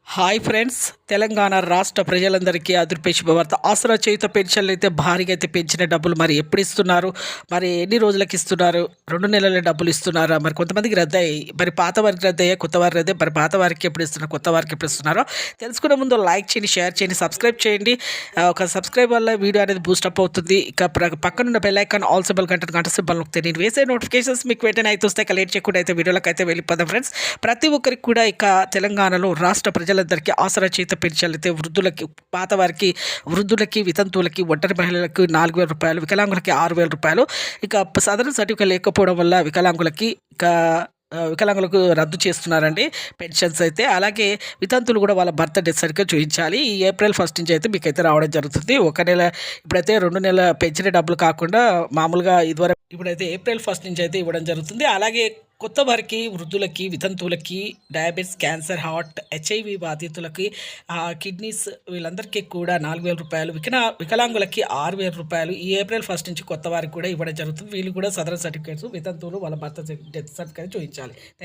Hi friends, Telangana రాష్ట్ర ప్రజలందరికీ అదిరిపే శుభవార్త. ఆసరా చేయుత పెన్షన్లు అయితే భారీగా అయితే పెంచిన డబ్బులు మరి ఎప్పుడు ఇస్తున్నారు, మరి ఎన్ని రోజులకి ఇస్తున్నారు, 2 నెలల డబ్బులు ఇస్తున్నారా, మరి కొంతమందికి రద్దయ్యాయి, మరి పాత వారికి రద్దయ్యాయి, కొత్త వారికి రద్దే, మరి పాత వారికి ఎప్పుడు ఇస్తున్నారు, కొత్త వారికి ఎప్పుడు ఇస్తున్నారో తెలుసుకునే ముందు లైక్ చేయండి, షేర్ చేయండి, సబ్స్క్రైబ్ చేయండి. ఒక సబ్స్క్రైబ్ వల్ల వీడియో అనేది బూస్టప్ అవుతుంది. ఇక పక్కనున్న బెల్ ఐకాన్ ఆల్ సింబల్ గంట సింబల్ నొక్కితే నేను వేసే నోటిఫికేషన్స్ మీకు వెంటనే అయితే వస్తాయి. లేట్ చేయకుండా అయితే వీడియోలోకి అయితే వెళ్ళిపోదాం ఫ్రెండ్స్. ప్రతి ఒక్కరికి కూడా ఇక తెలంగాణలో రాష్ట్ర ప్రజలందరికీ ఆసరా చేత పెన్షన్లు అయితే వృద్ధులకి, పాత వారికి, వృద్ధులకి, వితంతువులకి, ఒంటరి మహిళలకు 4,000 రూపాయలు, వికలాంగులకి 6,000 రూపాయలు. ఇక సదరన్ సర్టిఫికేట్ లేకపోవడం వల్ల వికలాంగులకి వికలాంగులకు రద్దు చేస్తున్నారండి పెన్షన్స్ అయితే. అలాగే వితంతులు కూడా వాళ్ళ భర్త డెత్ సర్టిఫికేట్ చూపించాలి. ఈ ఏప్రిల్ 1 నుంచి అయితే మీకు అయితే రావడం జరుగుతుంది. ఒక నెల ఇప్పుడైతే 2 నెలల పెంచిన డబ్బులు కాకుండా మామూలుగా ఇదివరకు ఇప్పుడైతే ఏప్రిల్ 1 నుంచి అయితే ఇవ్వడం జరుగుతుంది. అలాగే కొత్త వారికి, వృద్ధులకి, వితంతువులకి, డయాబెటీస్, క్యాన్సర్, హార్ట్, హెచ్ఐవి బాధితులకి, కిడ్నీస్, వీళ్ళందరికీ కూడా 4,000 రూపాయలు, వికలాంగులకి 6,000 రూపాయలు ఈ ఏప్రిల్ 1 నుంచి కొత్త వారికి కూడా ఇవ్వడం జరుగుతుంది. వీళ్ళు కూడా సదరన్ సర్టిఫికేట్స్, వితంతువులు వాళ్ళ భర్త డెత్ సర్టిఫికేట్ చూపించాలి.